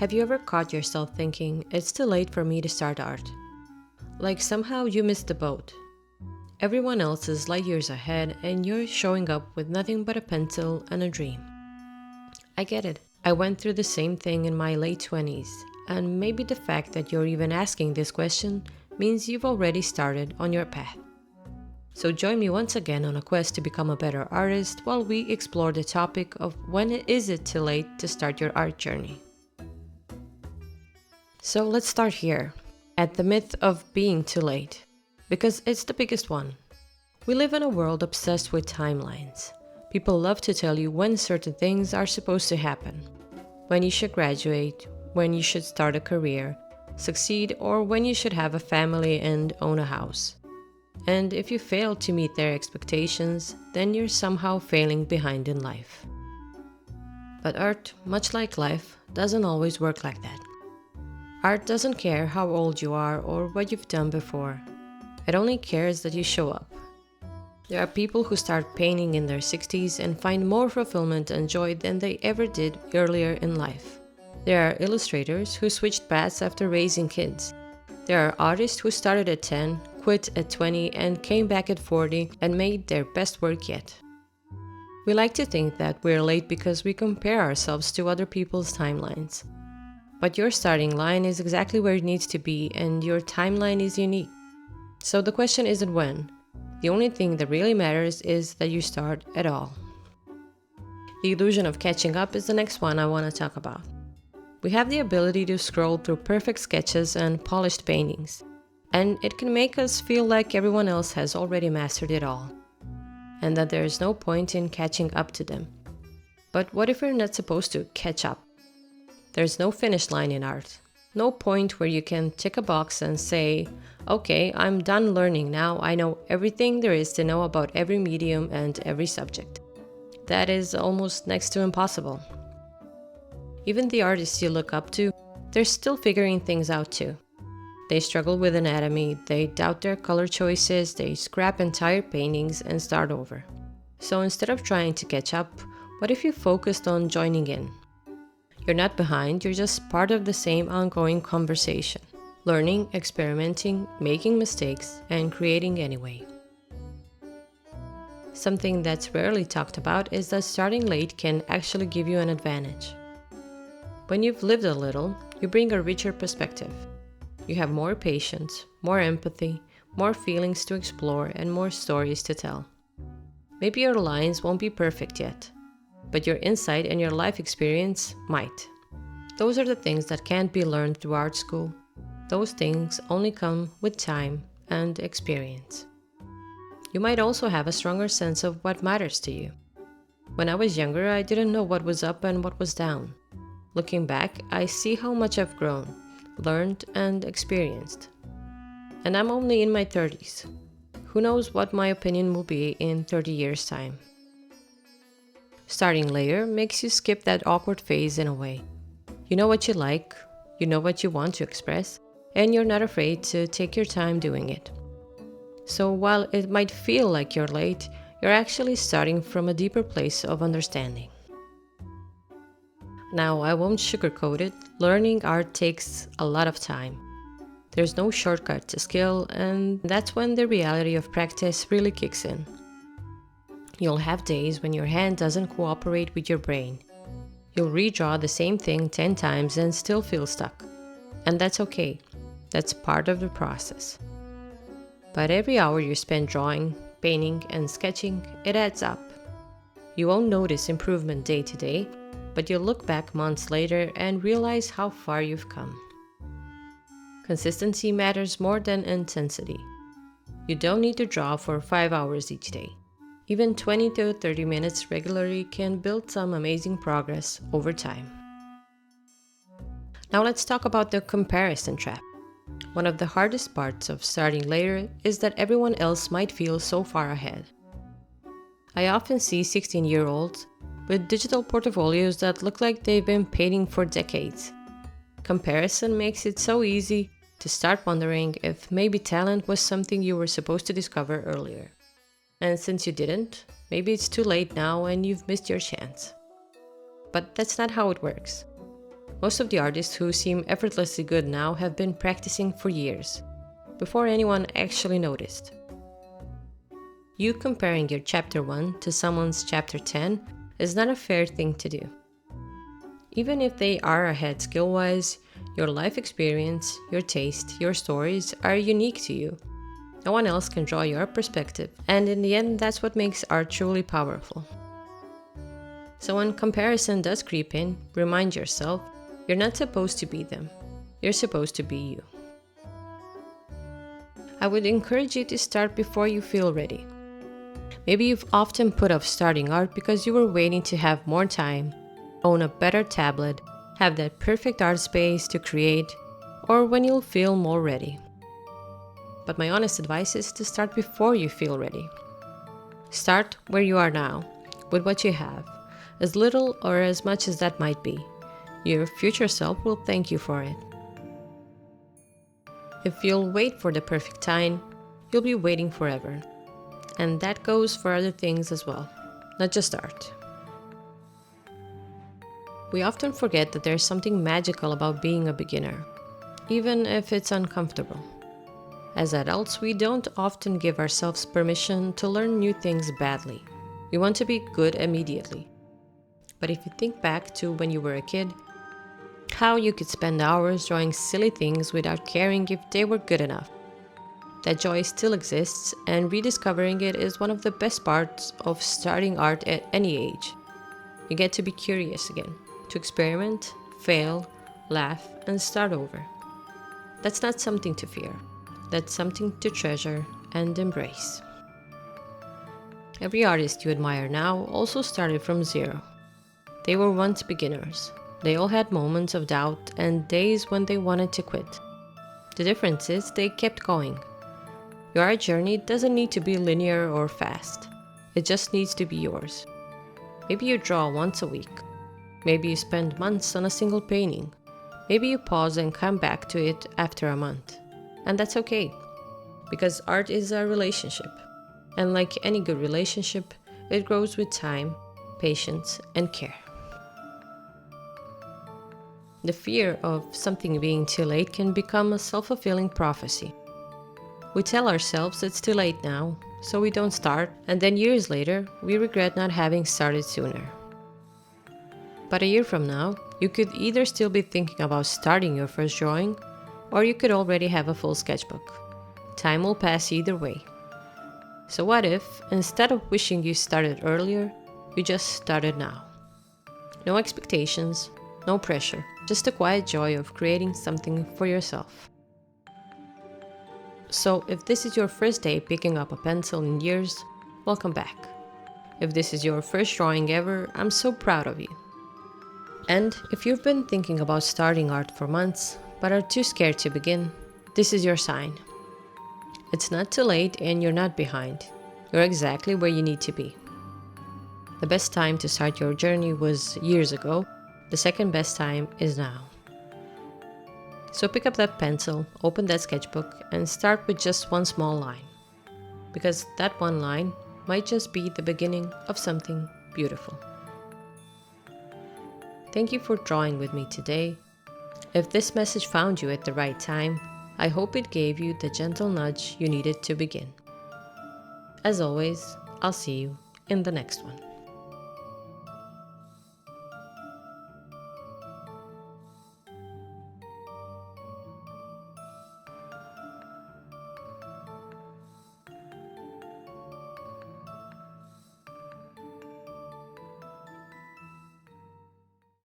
Have you ever caught yourself thinking, it's too late for me to start art? Like somehow you missed the boat. Everyone else is light years ahead and you're showing up with nothing but a pencil and a dream. I get it. I went through the same thing in my late 20s, and maybe the fact that you're even asking this question means you've already started on your path. So join me once again on a quest to become a better artist while we explore the topic of when is it too late to start your art journey. So let's start here, at the myth of being too late, because it's the biggest one. We live in a world obsessed with timelines. People love to tell you when certain things are supposed to happen. When you should graduate, when you should start a career, succeed, or when you should have a family and own a house. And if you fail to meet their expectations, then you're somehow failing behind in life. But art, much like life, doesn't always work like that. Art doesn't care how old you are or what you've done before. It only cares that you show up. There are people who start painting in their 60s and find more fulfillment and joy than they ever did earlier in life. There are illustrators who switched paths after raising kids. There are artists who started at 10, quit at 20, and came back at 40 and made their best work yet. We like to think that we're late because we compare ourselves to other people's timelines. But your starting line is exactly where it needs to be, and your timeline is unique. So the question isn't when. The only thing that really matters is that you start at all. The illusion of catching up is the next one I want to talk about. We have the ability to scroll through perfect sketches and polished paintings, and it can make us feel like everyone else has already mastered it all, and that there is no point in catching up to them. But what if we're not supposed to catch up? There's no finish line in art, no point where you can tick a box and say, okay, I'm done learning now, I know everything there is to know about every medium and every subject. That is almost next to impossible. Even the artists you look up to, they're still figuring things out too. They struggle with anatomy, they doubt their color choices, they scrap entire paintings and start over. So instead of trying to catch up, what if you focused on joining in? You're not behind, you're just part of the same ongoing conversation. Learning, experimenting, making mistakes, and creating anyway. Something that's rarely talked about is that starting late can actually give you an advantage. When you've lived a little, you bring a richer perspective. You have more patience, more empathy, more feelings to explore, and more stories to tell. Maybe your lines won't be perfect yet, but your insight and your life experience might. Those are the things that can't be learned through art school. Those things only come with time and experience. You might also have a stronger sense of what matters to you. When I was younger, I didn't know what was up and what was down. Looking back, I see how much I've grown, learned, and experienced. And I'm only in my 30s. Who knows what my opinion will be in 30 years' time? Starting later makes you skip that awkward phase in a way. You know what you like, you know what you want to express, and you're not afraid to take your time doing it. So while it might feel like you're late, you're actually starting from a deeper place of understanding. Now, I won't sugarcoat it, learning art takes a lot of time. There's no shortcut to skill, and that's when the reality of practice really kicks in. You'll have days when your hand doesn't cooperate with your brain. You'll redraw the same thing 10 times and still feel stuck. And that's okay. That's part of the process. But every hour you spend drawing, painting, and sketching, it adds up. You won't notice improvement day to day, but you'll look back months later and realize how far you've come. Consistency matters more than intensity. You don't need to draw for 5 hours each day. Even 20 to 30 minutes regularly can build some amazing progress over time. Now let's talk about the comparison trap. One of the hardest parts of starting later is that everyone else might feel so far ahead. I often see 16-year-olds with digital portfolios that look like they've been painting for decades. Comparison makes it so easy to start wondering if maybe talent was something you were supposed to discover earlier. And since you didn't, maybe it's too late now and you've missed your chance. But that's not how it works. Most of the artists who seem effortlessly good now have been practicing for years, before anyone actually noticed. You comparing your chapter 1 to someone's chapter 10 is not a fair thing to do. Even if they are ahead skill-wise, your life experience, your taste, your stories are unique to you. No one else can draw your perspective, and in the end, that's what makes art truly powerful. So when comparison does creep in, remind yourself, you're not supposed to be them. You're supposed to be you. I would encourage you to start before you feel ready. Maybe you've often put off starting art because you were waiting to have more time, own a better tablet, have that perfect art space to create, or when you'll feel more ready. But my honest advice is to start before you feel ready. Start where you are now, with what you have, as little or as much as that might be. Your future self will thank you for it. If you'll wait for the perfect time, you'll be waiting forever. And that goes for other things as well, not just art. We often forget that there's something magical about being a beginner, even if it's uncomfortable. As adults, we don't often give ourselves permission to learn new things badly. We want to be good immediately. But if you think back to when you were a kid, how you could spend hours drawing silly things without caring if they were good enough. That joy still exists, and rediscovering it is one of the best parts of starting art at any age. You get to be curious again, to experiment, fail, laugh, and start over. That's not something to fear. That's something to treasure and embrace. Every artist you admire now also started from zero. They were once beginners. They all had moments of doubt and days when they wanted to quit. The difference is they kept going. Your art journey doesn't need to be linear or fast. It just needs to be yours. Maybe you draw once a week. Maybe you spend months on a single painting. Maybe you pause and come back to it after a month. And that's okay, because art is a relationship. And like any good relationship, it grows with time, patience, and care. The fear of something being too late can become a self-fulfilling prophecy. We tell ourselves it's too late now, so we don't start, and then years later, we regret not having started sooner. But a year from now, you could either still be thinking about starting your first drawing, or you could already have a full sketchbook. Time will pass either way. So what if, instead of wishing you started earlier, you just started now? No expectations, no pressure, just the quiet joy of creating something for yourself. So if this is your first day picking up a pencil in years, welcome back. If this is your first drawing ever, I'm so proud of you. And if you've been thinking about starting art for months, but are too scared to begin, this is your sign. It's not too late and you're not behind. You're exactly where you need to be. The best time to start your journey was years ago. The second best time is now. So pick up that pencil, open that sketchbook, and start with just one small line. Because that one line might just be the beginning of something beautiful. Thank you for drawing with me today. If this message found you at the right time, I hope it gave you the gentle nudge you needed to begin. As always, I'll see you in the next one.